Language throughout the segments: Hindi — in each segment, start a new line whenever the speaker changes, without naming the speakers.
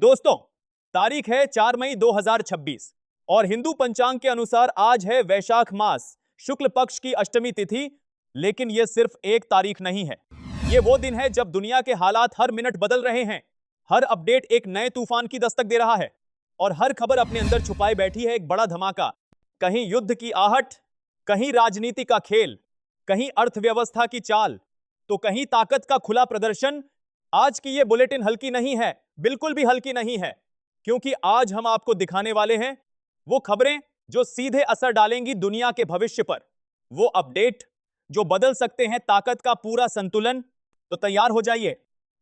दोस्तों, तारीख है 4 मई 2026 और हिंदू पंचांग के अनुसार आज है वैशाख मास शुक्ल पक्ष की अष्टमी तिथि। लेकिन यह सिर्फ एक तारीख नहीं है, यह वो दिन है जब दुनिया के हालात हर मिनट बदल रहे हैं। हर अपडेट एक नए तूफान की दस्तक दे रहा है और हर खबर अपने अंदर छुपाए बैठी है एक बड़ा धमाका। कहीं युद्ध की आहट, कहीं राजनीति का खेल, कहीं अर्थव्यवस्था की चाल, तो कहीं ताकत का खुला प्रदर्शन। आज की यह बुलेटिन हल्की नहीं है, बिल्कुल भी हल्की नहीं है, क्योंकि आज हम आपको दिखाने वाले हैं वो खबरें जो सीधे असर डालेंगी दुनिया के भविष्य पर, वो अपडेट जो बदल सकते हैं ताकत का पूरा संतुलन। तो तैयार हो जाइए,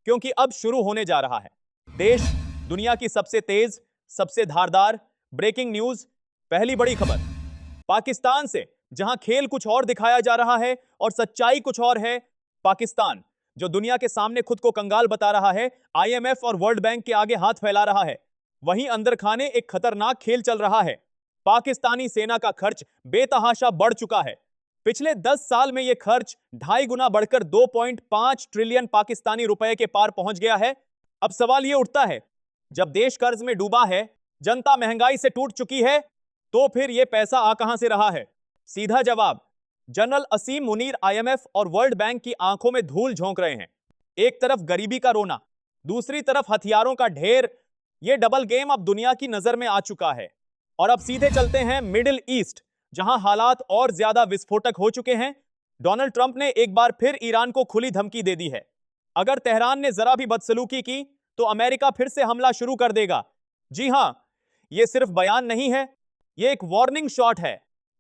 क्योंकि अब शुरू होने जा रहा है देश दुनिया की सबसे तेज, सबसे धारदार ब्रेकिंग न्यूज। पहली बड़ी खबर पाकिस्तान से, जहां खेल कुछ और दिखाया जा रहा है और सच्चाई कुछ और है। पाकिस्तान जो दुनिया के सामने खुद को कंगाल बता रहा है, आईएमएफ और वर्ल्ड बैंक के आगे हाथ फैला रहा है, वहीं अंदर खाने एक खतरनाक खेल चल रहा है। पाकिस्तानी सेना का खर्च बेतहाशा बढ़ चुका है। पिछले 10 साल में यह खर्च 2.5 गुना बढ़कर 2.5 ट्रिलियन पाकिस्तानी रुपए के पार पहुंच गया है। अब सवाल यह उठता है, जब देश कर्ज में डूबा है, जनता महंगाई से टूट चुकी है, तो फिर यह पैसा आ कहां से रहा है? सीधा जवाब, जनरल असीम मुनीर आईएमएफ और वर्ल्ड बैंक की आंखों में धूल झोंक रहे हैं। एक तरफ गरीबी का रोना, दूसरी तरफ हथियारों का ढेर। यह डबल गेम अब दुनिया की नजर में आ चुका है। और अब सीधे चलते हैं मिडिल ईस्ट, जहां हालात और ज्यादा विस्फोटक हो चुके हैं। डोनाल्ड ट्रंप ने एक बार फिर ईरान को खुली धमकी दे दी है। अगर तेहरान ने जरा भी बदसलूकी की तो अमेरिका फिर से हमला शुरू कर देगा। जी हां, यह सिर्फ बयान नहीं है, यह एक वार्निंग शॉट है।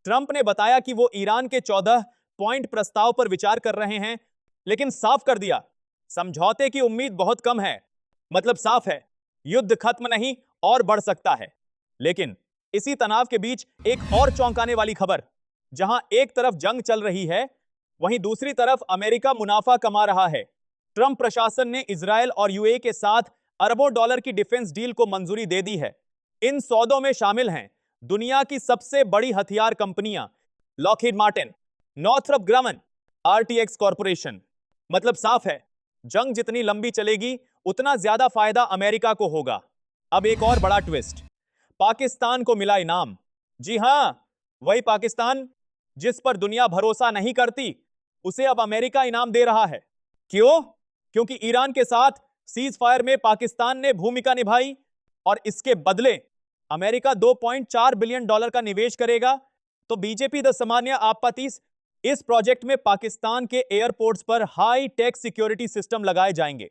ट्रंप ने बताया कि वो ईरान के 14 पॉइंट प्रस्ताव पर विचार कर रहे हैं, लेकिन साफ कर दिया समझौते की उम्मीद बहुत कम है। मतलब साफ है, युद्ध खत्म नहीं और बढ़ सकता है। लेकिन इसी तनाव के बीच एक और चौंकाने वाली खबर, जहां एक तरफ जंग चल रही है, वहीं दूसरी तरफ अमेरिका मुनाफा कमा रहा है। ट्रंप प्रशासन ने इजरायल और यूएई के साथ अरबों डॉलर की डिफेंस डील को मंजूरी दे दी है। इन सौदों में शामिल हैं दुनिया की सबसे बड़ी हथियार कंपनियां, Lockheed Martin, Northrop ग्रमन, RTX corporation. मतलब साफ है, जंग जितनी लंबी चलेगी उतना ज्यादा फायदा अमेरिका को होगा। अब एक और बड़ा ट्विस्ट, पाकिस्तान को मिला इनाम। जी हां, वही पाकिस्तान जिस पर दुनिया भरोसा नहीं करती, उसे अब अमेरिका इनाम दे रहा है। क्यों? क्योंकि ईरान के साथ सीज फायर में पाकिस्तान ने भूमिका निभाई और इसके बदले अमेरिका 2.4 बिलियन डॉलर का निवेश करेगा। तो बीजेपी द सामान्य आपत्तिस, इस प्रोजेक्ट में पाकिस्तान के एयरपोर्ट्स पर हाई टेक सिक्योरिटी सिस्टम लगाए जाएंगे।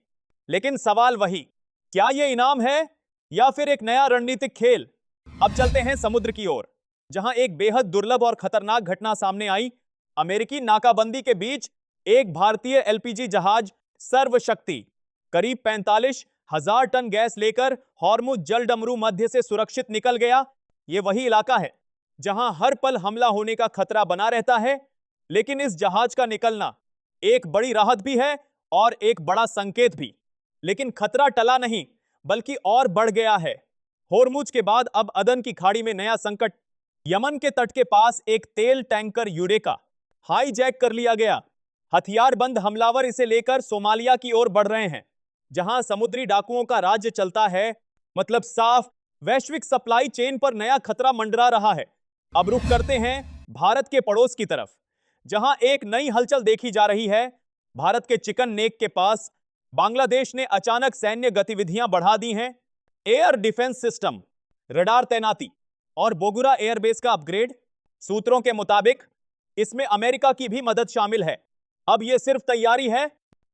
लेकिन सवाल वही, क्या यह इनाम है या फिर एक नया रणनीतिक खेल? अब चलते हैं समुद्र की ओर, जहां एक बेहद दुर्लभ और खतरनाक घटना सामने आई। अमेरिकी नाकाबंदी के बीच एक भारतीय एलपीजी जहाज सर्वशक्ति करीब 45,000 टन गैस लेकर हॉर्मुज जलडमरू मध्य से सुरक्षित निकल गया। यह वही इलाका है जहां हर पल हमला होने का खतरा बना रहता है। लेकिन इस जहाज का निकलना एक बड़ी राहत भी है और एक बड़ा संकेत भी। लेकिन खतरा टला नहीं, बल्कि और बढ़ गया है। हॉर्मुज के बाद अब अदन की खाड़ी में नया संकट। यमन के तट के पास एक तेल टैंकर यूरेका हाईजैक कर लिया गया। हथियारबंद हमलावर इसे लेकर सोमालिया की ओर बढ़ रहे हैं, जहां समुद्री डाकुओं का राज्य चलता है। मतलब साफ, वैश्विक सप्लाई चेन पर नया खतरा मंडरा रहा है। अब रुख करते हैं भारत के पड़ोस की तरफ, जहां एक नई हलचल देखी जा रही है। भारत के चिकन नेक के पास बांग्लादेश ने अचानक सैन्य गतिविधियां बढ़ा दी हैं। एयर डिफेंस सिस्टम, रडार तैनाती और बोगुरा एयरबेस का अपग्रेड। सूत्रों के मुताबिक इसमें अमेरिका की भी मदद शामिल है। अब यह सिर्फ तैयारी है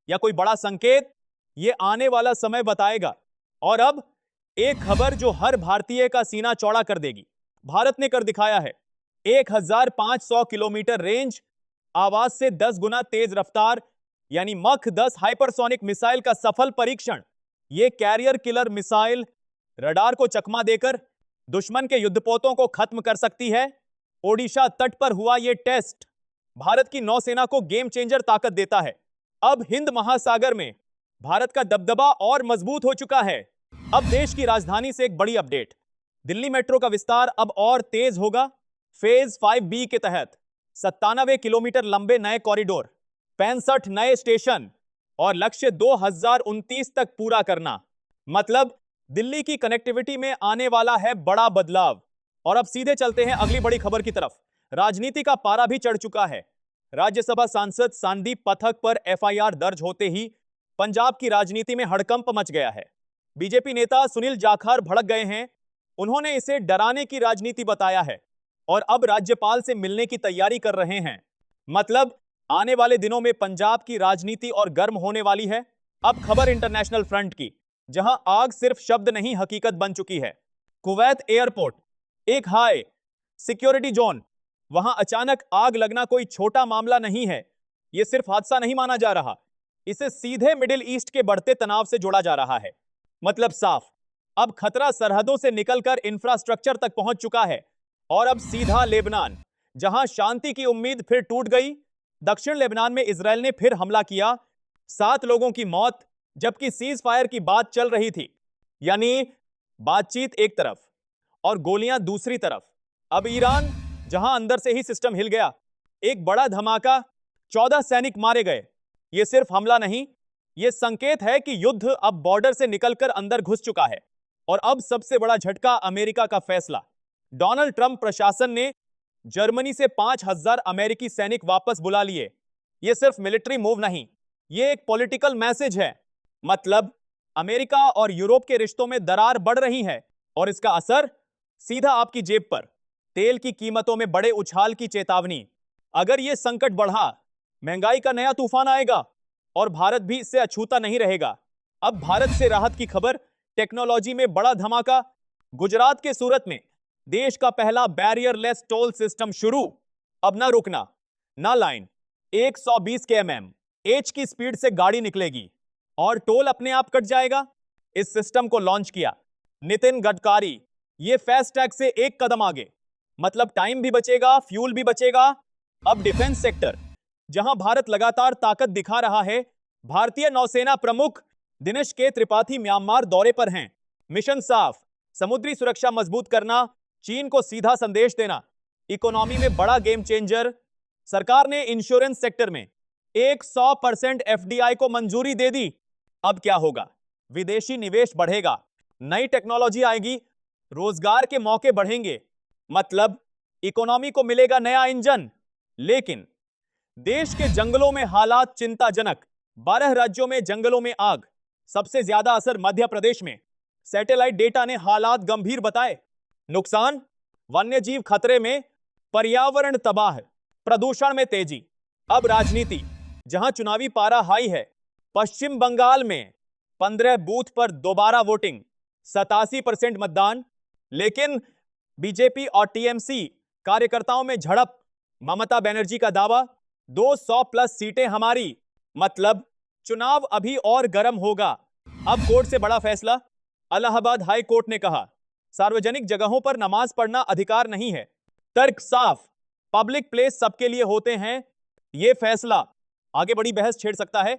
या कोई बड़ा संकेत, यह आने वाला समय बताएगा। और अब एक खबर जो हर भारतीय का सीना चौड़ा कर देगी। भारत ने कर दिखाया है 1500 किलोमीटर रेंज, आवाज से 10 गुना तेज रफ्तार यानी मख 10 हाइपरसोनिक मिसाइल का सफल परीक्षण। यह कैरियर किलर मिसाइल रडार को चकमा देकर दुश्मन के युद्धपोतों को खत्म कर सकती है। ओडिशा तट पर हुआ यह टेस्ट भारत की नौसेना को गेम चेंजर ताकत देता है। अब हिंद महासागर में भारत का दबदबा और मजबूत हो चुका है। अब देश की राजधानी से एक बड़ी अपडेट, दिल्ली मेट्रो का विस्तार अब और तेज होगा। फेज 5B के तहत 97 किलोमीटर लंबे नए कॉरिडोर, 65 नए स्टेशन और लक्ष्य 2029 तक पूरा करना। मतलब दिल्ली की कनेक्टिविटी में आने वाला है बड़ा बदलाव। और अब सीधे चलते हैं अगली बड़ी खबर की तरफ। राजनीति का पारा भी चढ़ चुका है। राज्यसभा सांसद संदीप पाठक पर एफआईआर दर्ज होते ही पंजाब की राजनीति में हड़कंप मच गया है। बीजेपी नेता सुनील जाखड़ भड़क गए हैं। उन्होंने इसे डराने की राजनीति बताया है और अब राज्यपाल से मिलने की तैयारी कर रहे हैं। मतलब आने वाले दिनों में पंजाब की राजनीति और गर्म होने वाली है। अब खबर इंटरनेशनल फ्रंट की, जहां आग सिर्फ शब्द नहीं हकीकत बन चुकी है। कुवैत एयरपोर्ट, एक हाई सिक्योरिटी जोन, वहां अचानक आग लगना कोई छोटा मामला नहीं है। यह सिर्फ हादसा नहीं माना जा रहा, इसे सीधे मिडिल ईस्ट के बढ़ते तनाव से जोड़ा जा रहा है। मतलब साफ, अब खतरा सरहदों से निकलकर इंफ्रास्ट्रक्चर तक पहुंच चुका है और अब सीधा लेबनान, जहां शांति की उम्मीद फिर टूट गई। दक्षिण लेबनान में इजरायल ने फिर हमला किया, 7 लोगों की मौत, जबकि सीज फायर की बात चल रही थी। यानी बातचीत एक तरफ और गोलियां दूसरी तरफ। अब ईरान, जहां अंदर से ही सिस्टम हिल गया, एक बड़ा धमाका, 14 सैनिक मारे गए। यह सिर्फ हमला नहीं, यह संकेत है कि युद्ध अब बॉर्डर से निकलकर अंदर घुस चुका है। और अब सबसे बड़ा झटका, अमेरिका का फैसला। डोनाल्ड ट्रंप प्रशासन ने जर्मनी से 5,000 अमेरिकी सैनिक वापस बुला लिए। यह सिर्फ मिलिट्री मूव नहीं, यह एक पॉलिटिकल मैसेज है। मतलब अमेरिका और यूरोप के रिश्तों में दरार बढ़ रही है और इसका असर सीधा आपकी जेब पर। तेल की कीमतों में बड़े उछाल की चेतावनी। अगर यह संकट बढ़ा, महंगाई का नया तूफान आएगा और भारत भी इससे अछूता नहीं रहेगा। अब भारत से राहत की खबर, टेक्नोलॉजी में बड़ा धमाका। गुजरात के सूरत में देश का पहला बैरियरलेस टोल सिस्टम शुरू। अब ना रुकना, ना लाइन, 120 km/h की स्पीड से गाड़ी निकलेगी और टोल अपने आप कट जाएगा। इस सिस्टम को लॉन्च किया नितिन गडकरी। यह फास्टैग से एक कदम आगे। मतलब टाइम भी बचेगा, फ्यूल भी बचेगा। अब डिफेंस सेक्टर, जहां भारत लगातार ताकत दिखा रहा है। भारतीय नौसेना प्रमुख दिनेश के त्रिपाठी म्यांमार दौरे पर हैं। मिशन साफ, समुद्री सुरक्षा मजबूत करना, चीन को सीधा संदेश देना। इकोनॉमी में बड़ा गेम चेंजर, सरकार ने इंश्योरेंस सेक्टर में 100% एफडीआई को मंजूरी दे दी। अब क्या होगा? विदेशी निवेश बढ़ेगा, नई टेक्नोलॉजी आएगी, रोजगार के मौके बढ़ेंगे। मतलब इकोनॉमी को मिलेगा नया इंजन। लेकिन देश के जंगलों में हालात चिंताजनक। 12 राज्यों में जंगलों में आग, सबसे ज्यादा असर मध्य प्रदेश में। सैटेलाइट डेटा ने हालात गंभीर बताए। नुकसान, वन्यजीव खतरे में, पर्यावरण तबाह, प्रदूषण में तेजी। अब राजनीति, जहां चुनावी पारा हाई है। पश्चिम बंगाल में 15 बूथ पर दोबारा वोटिंग, 87% मतदान। लेकिन बीजेपी और टीएमसी कार्यकर्ताओं में झड़प। ममता बनर्जी का दावा, 200+ सीटें हमारी। मतलब चुनाव अभी और गर्म होगा। अब कोर्ट से बड़ा फैसला। इलाहाबाद हाई कोर्ट ने कहा, सार्वजनिक जगहों पर नमाज पढ़ना अधिकार नहीं है। तर्क साफ, पब्लिक प्लेस सबके लिए होते हैं। यह फैसला आगे बड़ी बहस छेड़ सकता है।